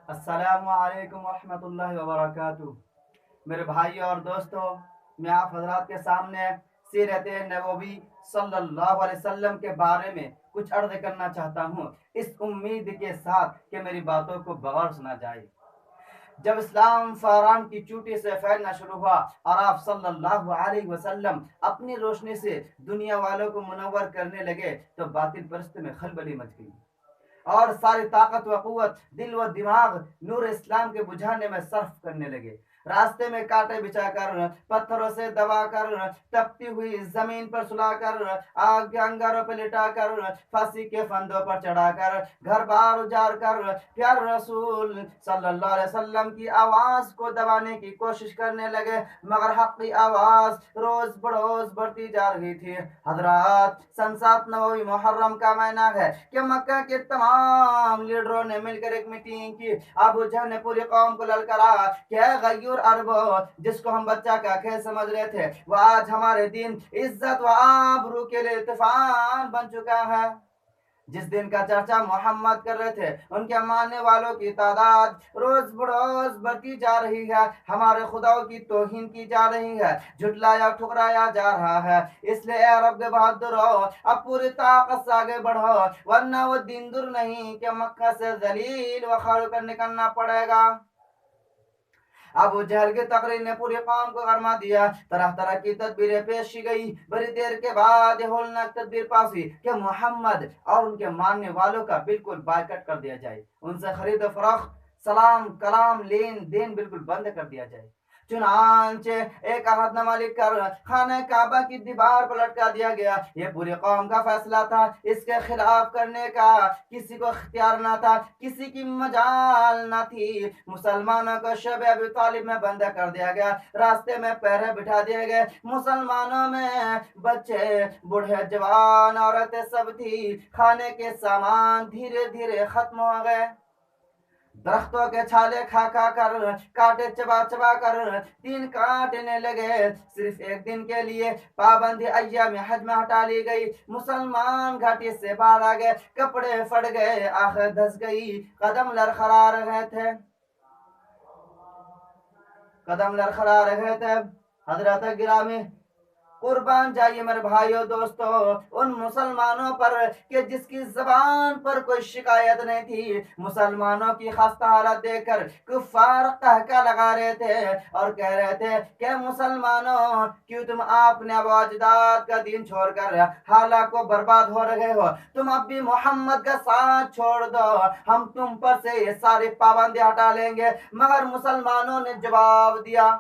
السلام علیکم ورحمۃ اللہ وبرکاتہ۔ میرے بھائی اور دوستوں، میں آپ حضرات کے سامنے سیرت نبوی صلی اللہ علیہ وسلم کے بارے میں کچھ عرض کرنا چاہتا ہوں، اس امید کے ساتھ کہ میری باتوں کو بغور سنا جائے۔ جب اسلام فاران کی چوٹی سے پھیلنا شروع ہوا اور آپ صلی اللہ علیہ وسلم اپنی روشنی سے دنیا والوں کو منور کرنے لگے تو باطل پرست میں خلبلی مچ گئی اور ساری طاقت و قوت دل و دماغ نور اسلام کے بجھانے میں صرف کرنے لگے۔ راستے میں کانٹے بچھا کر، پتھروں سے دبا کر، تپتی ہوئی زمین پر سلا کر، آگ کے انگاروں پہ لٹا کر، پھانسی کے پھندوں پر چڑھا کر، گھر بار اجاڑ کر پیارے رسول صلی اللہ علیہ وسلم کی آواز کو دبانے کی کوشش کرنے لگے، مگر حق کی آواز روز بروز بڑھتی جا رہی تھی۔ حضرات، سن 7 نوی محرم کا مہینہ ہے کہ مکہ کے تمام لیڈروں نے مل کر ایک میٹنگ کی۔ ابو جہل نے پوری قوم کو للکارا کہ اے غیور عربو، جس کو ہم بچہ کا کھیل سمجھ رہے تھے، وہ آج ہمارے دین عزت و آبرو کے لیے طوفان بن چکا ہے۔ جس دن کا چرچا محمد کر رہے تھے، ان کے ماننے والوں کی تعداد روز بروز بڑھتی جا رہی ہے، ہمارے خداؤں کی توہین کی جا رہی ہے، جھٹلایا ٹھکرایا جا رہا ہے۔ اس لیے اے عرب کے بہادرو، اب پوری طاقت سے آگے بڑھو، ورنہ وہ دن دور نہیں کہ مکہ سے ذلیل و خوار کر نکلنا پڑے گا۔ ابو جہل کی تقریر نے پوری قوم کو گرما دیا، طرح طرح کی تدبیریں پیش کی گئی۔ بڑی دیر کے بعد یہ ہولناک تدبیر پاس ہوئی کہ محمد اور ان کے ماننے والوں کا بالکل بائیکاٹ کر دیا جائے، ان سے خرید و فروخت، سلام کلام لین دین بالکل بند کر دیا جائے۔ چنانچہ ایک عہد نامہ لکھ کر خانہ کعبہ کی دیوار پر لٹکا دیا گیا۔ یہ پوری قوم کا فیصلہ تھا، اس کے خلاف کرنے کا کسی کو اختیار نہ تھا، کسی کی مجال نہ تھی۔ مسلمانوں کو شب ابی طالب میں بند کر دیا گیا، راستے میں پہرے بٹھا دیے گئے۔ مسلمانوں میں بچے بوڑھے جوان عورتیں سب تھی۔ کھانے کے سامان دھیرے دھیرے ختم ہو گئے، درختوں کے چھالے کھا کھا کر، کانٹے چبا چبا کر دین کاٹنے لگے۔ صرف ایک دن کے لیے پابندی ایام حج میں ہٹا لی گئی۔ مسلمان گھاٹی سے باہر آ گئے، کپڑے پھٹ گئے، آنکھیں دھس گئی، قدم لڑکھڑا رہے تھے، حضرت گرامی قربان جائیے میرے بھائیو دوستو ان مسلمانوں پر کہ جس کی زبان پر کوئی شکایت نہیں تھی۔ مسلمانوں کی خستہ حالت دیکھ کر کفار قہقہ لگا رہے تھے اور کہہ رہے تھے کہ مسلمانوں، کیوں تم اپنے آبا و اجداد کا دین چھوڑ کر حالات کو برباد ہو رہے ہو؟ تم اب بھی محمد کا ساتھ چھوڑ دو، ہم تم پر سے یہ ساری پابندی ہٹا لیں گے۔ مگر مسلمانوں نے جواب دیا،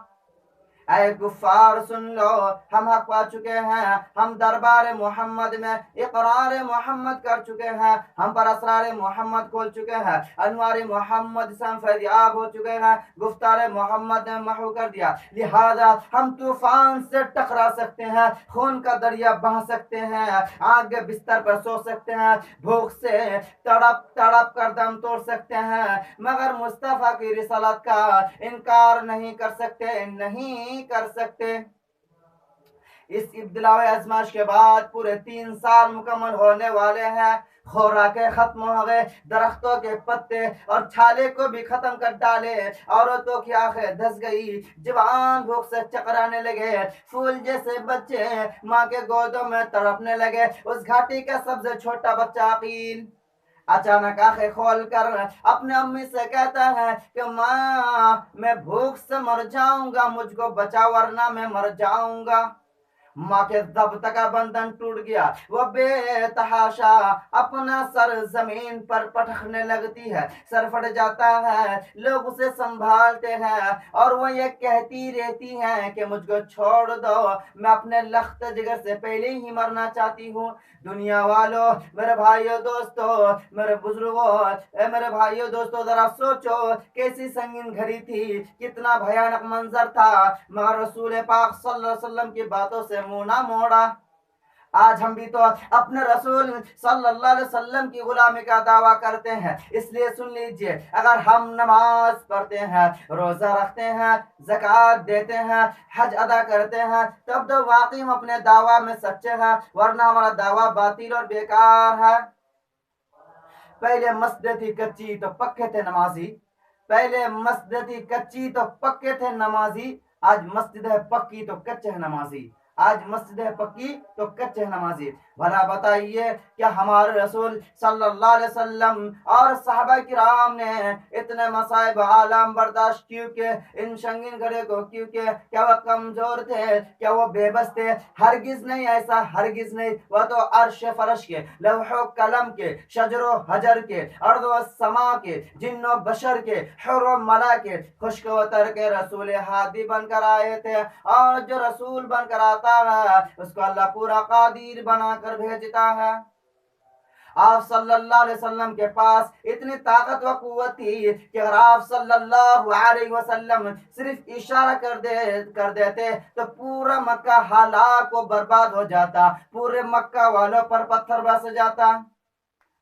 اے کفار سن لو، ہم حق پا چکے ہیں، ہم دربار محمد میں اقرار محمد کر چکے ہیں، ہم پر اسرار محمد کھول چکے ہیں، انوار محمد سے ہم فیضیاب ہو چکے ہیں، گفتار محمد نے محو کر دیا، لہذا ہم طوفان سے ٹکرا سکتے ہیں، خون کا دریا بہا سکتے ہیں، آگ کے بستر پر سو سکتے ہیں، بھوک سے تڑپ تڑپ کر دم توڑ سکتے ہیں، مگر مصطفیٰ کی رسالت کا انکار نہیں کر سکتے، نہیں کر سکتے۔ اس ابتلاء و آزمائش کے بعد پورے 3 سال مکمل ہونے والے ہیں۔ خوراکیں ختم ہو گئے، درختوں کے پتے اور چھالے کو بھی ختم کر ڈالے، عورتوں کی آنکھیں دھس گئی، جوان بھوک سے چکرانے لگے، پھول جیسے بچے ماں کے گودوں میں تڑپنے لگے۔ اس گھاٹی کا سب سے چھوٹا بچہ عقیل اچانک آنکھیں کھول کر اپنے امی سے کہتا ہے کہ ماں، میں بھوک سے مر جاؤں گا، مجھ کو بچا ورنہ میں مر جاؤں گا۔ ماں کے ضبط کا بندھن ٹوٹ گیا، وہ بے تحاشا اپنا سر زمین پر پٹکنے لگتی ہے، سر پھٹ جاتا ہے، لوگ اسے سنبھالتے ہیں اور وہ یہ کہتی رہتی ہیں کہ مجھ کو چھوڑ دو، میں اپنے لخت جگر سے پہلے ہی مرنا چاہتی ہوں۔ دنیا والوں، میرے بھائیو دوستو، میرے بزرگوں، میرے بھائیو دوستو، ذرا سوچو کیسی سنگین گھڑی تھی، کتنا بھیانک منظر تھا، مگر رسول پاک صلی اللہ علیہ وسلم کی باتوں سے منہ نہ موڑا۔ آج ہم بھی تو اپنے رسول صلی اللہ علیہ وسلم کی غلامی کا دعویٰ کرتے ہیں، اس لیے سن لیجئے، اگر ہم نماز پڑھتے ہیں، روزہ رکھتے ہیں، زکوٰۃ دیتے ہیں، حج ادا کرتے ہیں، تب تو واقعی ہم اپنے دعویٰ میں سچے ہیں، ورنہ ہمارا دعویٰ باطل اور بیکار ہے۔ پہلے مسجد تھی کچی تو پکے تھے نمازی، पहले मस्जिद थी कच्ची तो पक्के थे नमाजी, आज मस्जिद है पक्की तो कच्चे है नमाजी। आज मस्जिद है पक्की तो कच्चे है नमाजी। भला बताइए क्या हमारे रसूल सल्लल्लाहु अलैहि वसल्लम और सहाबा किराम ने इतने मसाइब आलम बर्दाश्त क्यों के, इन संगीन घड़े को क्यों के? क्या वो कमजोर थे? क्या वो बेबस थे? हरगिज नहीं, ऐसा हरगिज नहीं। वह तो अर्श फरश के, लौह कलम के, शजरो हजर के, अर्द व समा के, जिन्नो बशर के, हुर व मला के खुशकवतर के रसूल हादी बनकर आए थे। और जो रसूल बनकर आता है उसको अल्लाह पूरा कादिर बनाकर भेजता है। आप सल्लल्लाहु अलैहि वसल्लम के पास इतनी ताकत व कुव्वत थी कि अगर आप सल्लल्लाहु अलैहि वसल्लम सिर्फ इशारा कर देते तो पूरा मक्का हलाक व बर्बाद हो जाता, पूरे मक्का वालों पर पत्थर बरस जाता।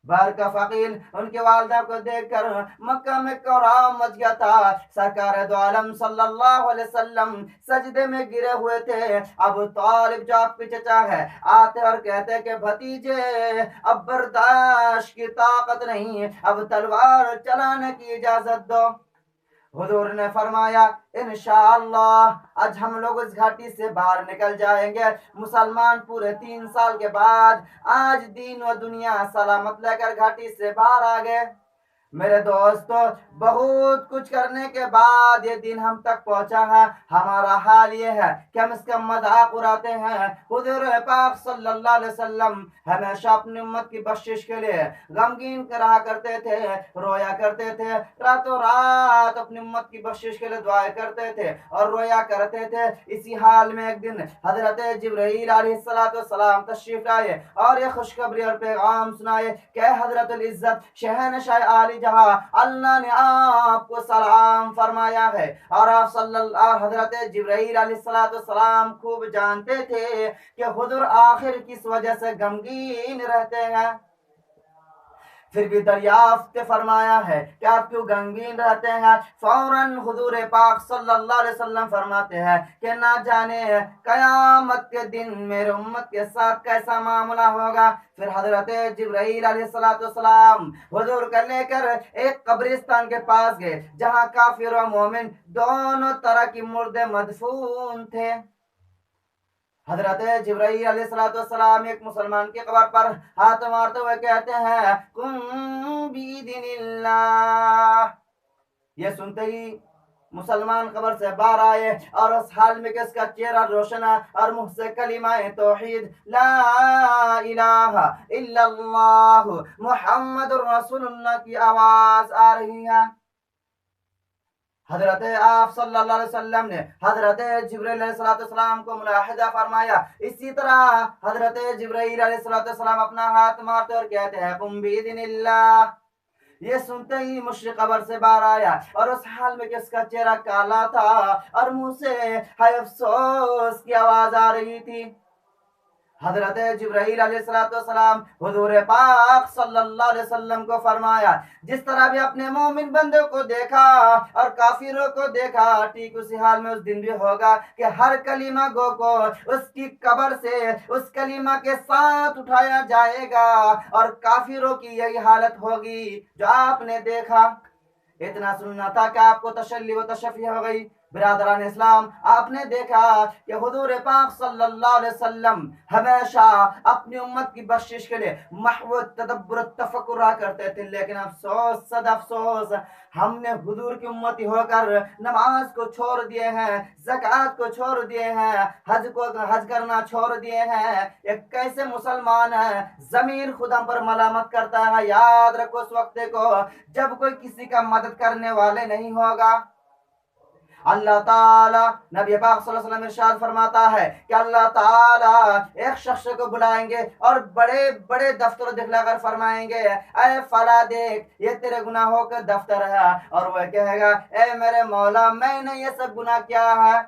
बाहर का फकीर उनके वालदा को देखकर मक्का में कोहराम मच गया था। सरकार दो आलम सल्लल्लाहु अलैहि वसल्लम सजदे में गिरे हुए थे। अबू तालिब जो आपके चचा है आते और कहते कि भतीजे अब बर्दाश्त की ताकत नहीं, अब तलवार चलाने की इजाजत दो। हुजूर ने फरमाया इंशाअल्लाह आज हम लोग इस घाटी से बाहर निकल जाएंगे। मुसलमान पूरे 3 साल के बाद आज दीन व दुनिया सलामत लेकर घाटी से बाहर आ गए। मेरे दोस्तों, बहुत कुछ करने के बाद ये दिन हम तक पहुंचा है। हमारा हाल ये है कि हम इसका मजाक उड़ाते हैं। हुजूर पाक सल्लल्लाहु अलैहि वसल्लम हमेशा अपनी उम्मत की बख्शिश के लिए गमगीन करा करते थे, रोया करते थे, रातों रात अपनी उम्मत की बख्शिश के लिए दुआएं करते थे और रोया करते थे। इसी हाल में एक दिन हजरत जिब्राइल अलैहिस्सलाम तशरीफ लाए और ये खुशखबरी और पैगाम सुनाए कि हजरतुल इज्जत शहनशाह आली जहां अल्लाह ने आपको सलाम फरमाया है। और आप सल्लल्लाहु हजरत जिब्राइल अलैहिस्सलाम खूब जानते थे कि हुजूर आखिर किस वजह से गमगीन रहते हैं। फिर भी दरियाफ्त फरमाया है कि आप क्यों गमगीन रहते हैं। फौरन हुजूर पाक सल्लल्लाहु अलैहि वसल्लम फरमाते हैं कि ना जाने कयामत के दिन मेरे उम्मत के साथ कैसा मामला होगा। फिर हजरत जिब्राइल अलैहिस्सलाम हुजूर को लेकर एक कब्रिस्तान के पास गए जहां काफिर और मोमिन दोनों तरह की मुर्दे मदफून थे। हजरत जिब्राइल अलैहिस्सलाम एक मुसलमान की कब्र पर हाथ मारते हुए कहते हैं कुम बिइज़्निल्लाह। ये सुनते ही मुसलमान कब्र से बाहर आए और उस हाल में कि इसका चेहरा रोशन है और मुंह से कलिमाए तौहीद ला इलाहा इल्लल्लाह मुहम्मदुर रसूलुल्लाह की आवाज आ रही है। हजरत आप सल्लल्लाहु अलैहि वसल्लम ने हजरत जिब्राइल अलैहिस्सलाम को मुलाहिजा फरमाया। इसी तरह हजरत जिब्राइल अलैहिस्सलाम अपना हाथ मारते और कहते हैं कुम बिइज़्निल्लाह। ये सुनते ही मुश्रिक कब्र से बाहर आया और उस हाल में कि उसका चेहरा काला था और मुंह से हाय अफसोस की आवाज आ रही थी। हजरत जिब्राइल अलैहिस्सलाम हुजूर पाक सल्लल्लाहु अलैहि वसल्लम को फरमाया जिस तरह भी अपने मोमिन बंदों को देखा और काफिरों को देखा ठीक उसी हाल में उस दिन भी होगा कि हर कलीमा गो को उसकी कब्र से उस कलीमा के साथ उठाया जाएगा और काफिरों की यही हालत होगी जो आपने देखा। इतना सुनना था कि आपको तशल्ली व तशफ़ी हो गई। बिरादरान इस्लाम, आपने देखा कि हुजूर पाक सल्लल्लाहु अलैहि वसल्लम हमेशा अपनी उम्मत की बख्शिश के लिए महव तदब्बर तफक्कुर करते थे। लेकिन अफसोस सद अफसोस हमने हुजूर की उम्मती होकर नमाज को छोड़ दिए हैं, ज़कात को छोड़ दिए हैं, हज करना छोड़ दिए हैं। एक कैसे मुसलमान है ज़मीर खुद हम पर मलामत करता है। याद रखो उस वक्त को जब कोई किसी का मदद करने वाले नहीं होगा। अल्लाह ताला नबी पाक सल्लल्लाहु अलैहि वसल्लम इरशाद फरमाता है कि अल्लाह ताला एक शख्स को बुलाएंगे और बड़े बड़े दफ्तर दिखलाकर फरमाएंगे ऐ फला देख ये तेरे गुनाहों का दफ्तर है। और वह कहेगा ऐ मेरे मौला मैंने ये सब गुनाह किया है।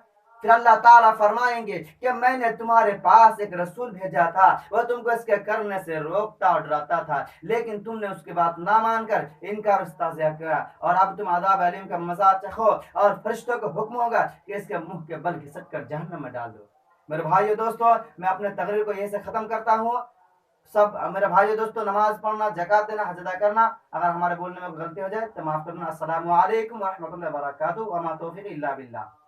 फिर अल्लाह ताला फरमाएंगे कि मैंने तुम्हारे पास एक रसूल भेजा था, वह तुमको इसके करने से रोकता और डराता था, लेकिन तुमने उसकी बात ना मानकर इनकार इस्तेज़ा किया और अब तुम अज़ाब अलीम का मज़ा चखो और फरिश्तों को हुक्म होगा कि इसके मुंह के बल घिसक कर जहन्नम में डाल दो। मेरे भाइयों दोस्तों, मैं अपने तकरीर को यहीं से ख़त्म करता हूँ। सब मेरे भाइयों दोस्तों, नमाज पढ़ना, ज़कात देना, हज अदा करना। अगर हमारे बोलने में कोई गलती हो जाए तो माफ़ करना। अस्सलामु अलैकुम व रहमतुल्लाहि व बरकातहू व मा तौफीक़ी इल्ला बिल्लाह।